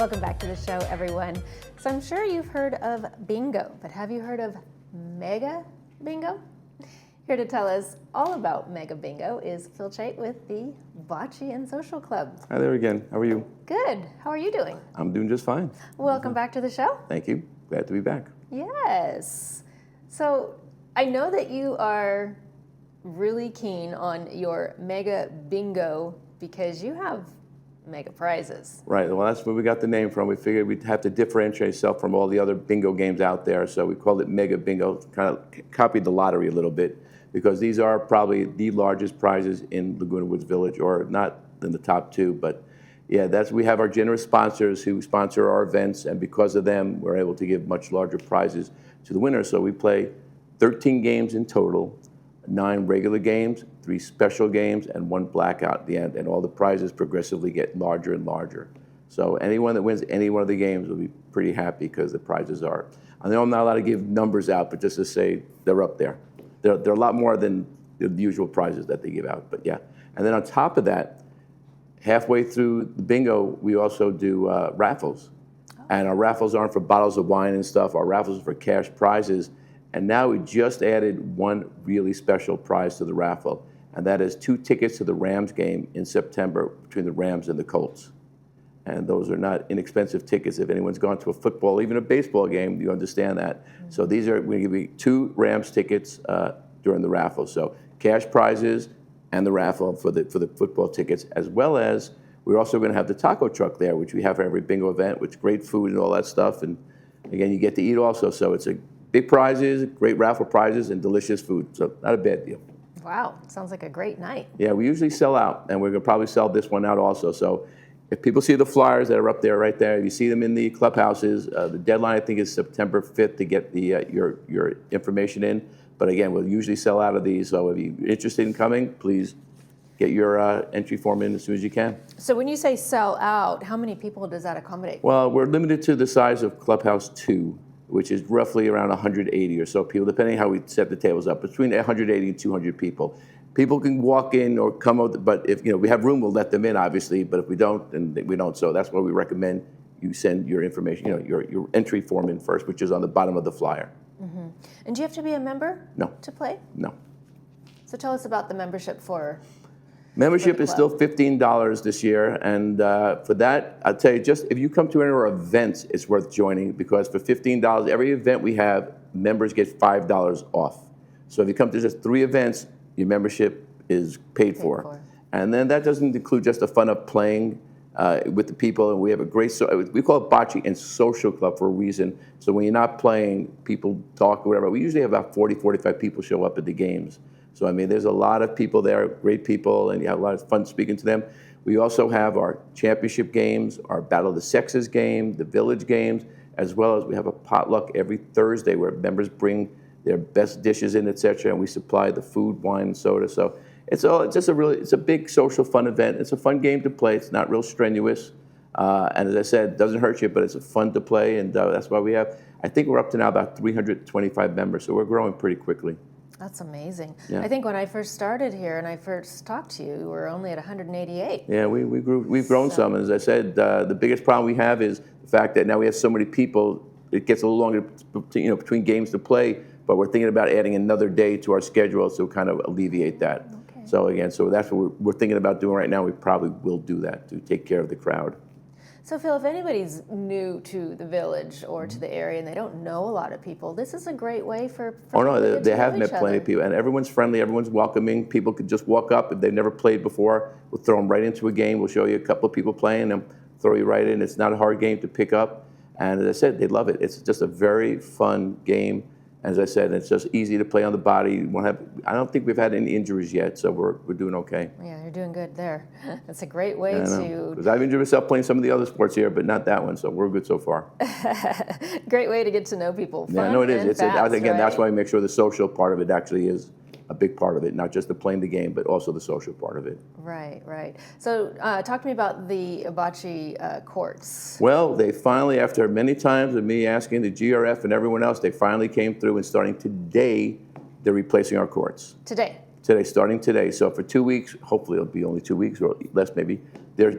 Welcome back to the show, everyone. So I'm sure you've heard of bingo, but have you heard of mega bingo? Here to tell us all about mega bingo is Phil Chait with the Bocce and Social Club. Hi there again. How are you? Good. How are you doing? I'm doing just fine. Welcome back to the show. Thank you. Glad to be back. Yes. So I know that you are really keen on your mega bingo because you have mega prizes. Right. Well, that's where we got the name from. We figured we'd have to differentiate ourselves from all the other bingo games out there, so we called it mega bingo. Kind of copied the lottery a little bit because these are probably the largest prizes in Laguna Woods Village, or not in the top two, but yeah, we have our generous sponsors who sponsor our events, and because of them, we're able to give much larger prizes to the winners. So we play 13 games in total, 9 regular games, 3 special games, and 1 blackout at the end, and all the prizes progressively get larger and larger. So anyone that wins any one of the games will be pretty happy because the prizes are, I know I'm not allowed to give numbers out, but just to say they're up there. They're a lot more than the usual prizes that they give out, but yeah. And then on top of that, halfway through the bingo, we also do raffles. And our raffles aren't for bottles of wine and stuff, our raffles are for cash prizes. And now we just added one really special prize to the raffle, and that is 2 tickets to the Rams game in September between the Rams and the Colts. And those are not inexpensive tickets. If anyone's gone to a football, even a baseball game, you understand that. Mm-hmm. So we're going to give you 2 Rams tickets during the raffle. So cash prizes and the raffle for the football tickets, as well as we're also going to have the taco truck there, which we have for every bingo event, with great food and all that stuff. And again, you get to eat also. So it's a big prizes, great raffle prizes, and delicious food. So not a bad deal. Wow, sounds like a great night. Yeah, we usually sell out, and we're going to probably sell this one out also. So if people see the flyers that are up there, right there, if you see them in the clubhouses, the deadline I think is September 5th to get the your information in. But again, we'll usually sell out of these. So if you're interested in coming, please get your entry form in as soon as you can. So when you say sell out, how many people does that accommodate? Well, we're limited to the size of Clubhouse 2. Which is roughly around 180 or so people, depending how we set the tables up, between 180 and 200 people. People can walk in or come out, but if we have room, we'll let them in, obviously. But if we don't, then we don't. So that's why we recommend you send your information, your entry form in first, which is on the bottom of the flyer. Mm-hmm. And do you have to be a member? No. To play? No. So tell us about the membership for. Membership is still $15 this year, and for that, I'll tell you, just if you come to any of our events, it's worth joining, because for $15, every event we have, members get $5 off. So if you come to just 3 events, your membership is paid for. And then that doesn't include just the fun of playing with the people, and we have a great, we call it Bocce and Social Club for a reason. So when you're not playing, people talk or whatever. We usually have about 40, 45 people show up at the games. So, I mean, there's a lot of people there, great people, and you have a lot of fun speaking to them. We also have our championship games, our Battle of the Sexes game, the Village games, as well as we have a potluck every Thursday where members bring their best dishes in, et cetera, and we supply the food, wine, and soda. So it's just it's a big social fun event. It's a fun game to play. It's not real strenuous. And as I said, it doesn't hurt you, but it's fun to play, and that's why we have, I think we're up to now about 325 members, so we're growing pretty quickly. That's amazing. Yeah. I think when I first started here and I first talked to you, we were only at 188. Yeah, we've grown some. And as I said, the biggest problem we have is the fact that now we have so many people, it gets a little longer between games to play, but we're thinking about adding another day to our schedule to kind of alleviate that. Okay. So again, that's what we're thinking about doing right now. We probably will do that to take care of the crowd. So Phil, if anybody's new to the village or to the area and they don't know a lot of people, this is a great way for oh no, they have met plenty of people, and everyone's friendly, everyone's welcoming. People could just walk up if they've never played before. We'll throw them right into a game. We'll show you a couple of people playing and throw you right in. It's not a hard game to pick up, and as I said, they love it. It's just a very fun game. As I said, it's just easy to play on the body. I don't think we've had any injuries yet, so we're doing okay. Yeah, you're doing good there. That's a great way to... Because I've injured myself playing some of the other sports here, but not that one, so we're good so far. Great way to get to know people. Fun, yeah, no, it is. Fast, again, right? That's why we make sure the social part of it actually is a big part of it, not just the playing the game, but also the social part of it. Right, right. So talk to me about the Bocce courts. Well, they finally, after many times of me asking the GRF and everyone else, they finally came through, and starting today, they're replacing our courts. Today, starting today. So for 2 weeks, hopefully it'll be only 2 weeks or less maybe, they're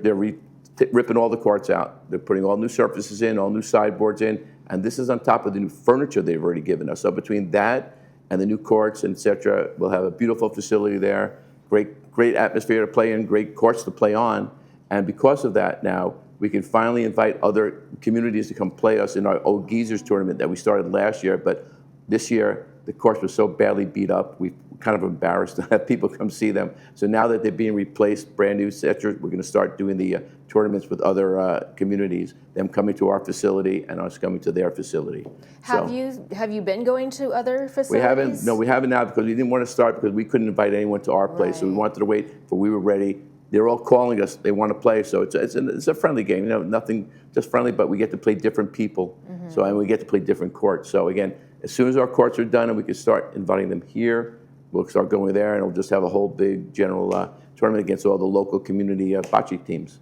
ripping all the courts out. They're putting all new surfaces in, all new sideboards in, and this is on top of the new furniture they've already given us. So between that and the new courts, et cetera, we'll have a beautiful facility there, great atmosphere to play in, great courts to play on, and because of that now, we can finally invite other communities to come play us in our Old Geezers tournament that we started last year, but this year, the courts were so badly beat up, we kind of embarrassed to have people come see them. So now that they're being replaced, brand new, et cetera, we're going to start doing the tournaments with other communities, them coming to our facility and us coming to their facility. Have you been going to other facilities? We haven't now because we didn't want to start because we couldn't invite anyone to our place. So we wanted to wait till we were ready. They're all calling us. They want to play. So it's a friendly game. Nothing just friendly, but we get to play different people. So and we get to play different courts. So again, as soon as our courts are done and we can start inviting them here, we'll start going there and we'll just have a whole big general tournament against all the local community bocce teams.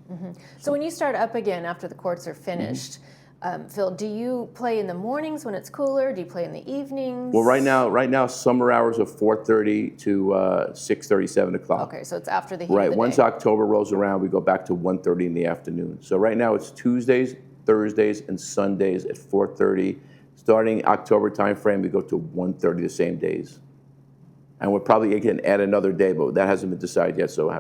So when you start up again after the courts are finished, Phil, do you play in the mornings when it's cooler? Do you play in the evenings? Well, right now, summer hours are 4:30 to 6:30, 7 o'clock. Okay, so it's after the heat of the day. Once October rolls around, we go back to 1:30 in the afternoon. So right now it's Tuesdays, Thursdays, and Sundays at 4:30. Starting October timeframe, we go to 1:30 the same days. And we'll probably again add another day, but that hasn't been decided yet, so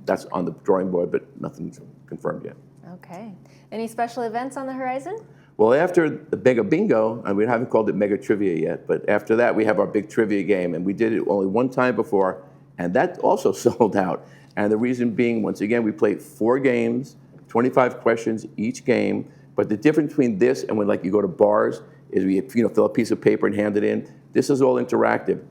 that's on the drawing board, but nothing's confirmed yet. Okay. Any special events on the horizon? Well, after the Mega Bingo, and we haven't called it Mega Trivia yet, but after that we have our big trivia game, and we did it only one time before, and that also sold out. And the reason being, once again, we played 4 games, 25 questions each game, but the difference between this and when you go to bars is we fill a piece of paper and hand it in. This is all interactive.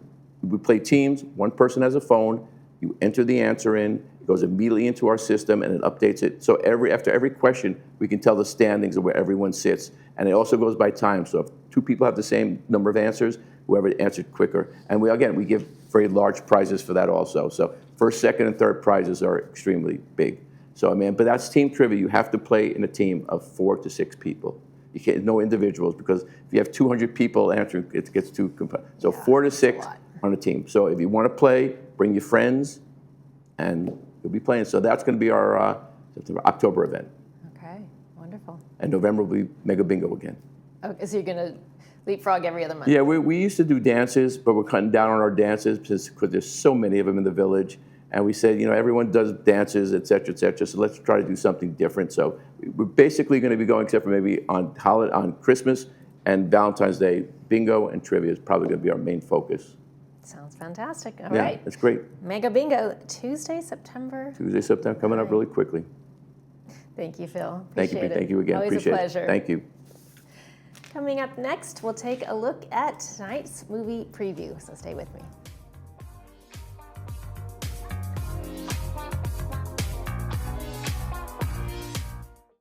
We play teams, one person has a phone, you enter the answer in, it goes immediately into our system and it updates it. So after every question, we can tell the standings of where everyone sits. And it also goes by time. So if 2 people have the same number of answers, whoever answered quicker. And we give very large prizes for that also. So first, second, and third prizes are extremely big. So but that's team trivia. You have to play in a team of 4 to 6 people. You can't, no individuals, because if you have 200 people answering, it gets too complex. So 4 to 6 on a team. So if you want to play, bring your friends, and you'll be playing. So that's going to be our October event. Okay, wonderful. And November will be Mega Bingo again. Okay, so you're going to leapfrog every other month? Yeah, we used to do dances, but we're cutting down on our dances because there's so many of them in the village. And we said, everyone does dances, et cetera, so let's try to do something different. So we're basically going to be going, except for maybe on Christmas and Valentine's Day, bingo and trivia is probably going to be our main focus. Sounds fantastic. All right. That's great. Mega Bingo, Tuesday, September coming up really quickly. Thank you, Phil. Thank you again. Always Appreciate a pleasure. it. Thank you. Coming up next, we'll take a look at tonight's movie preview, so stay with me.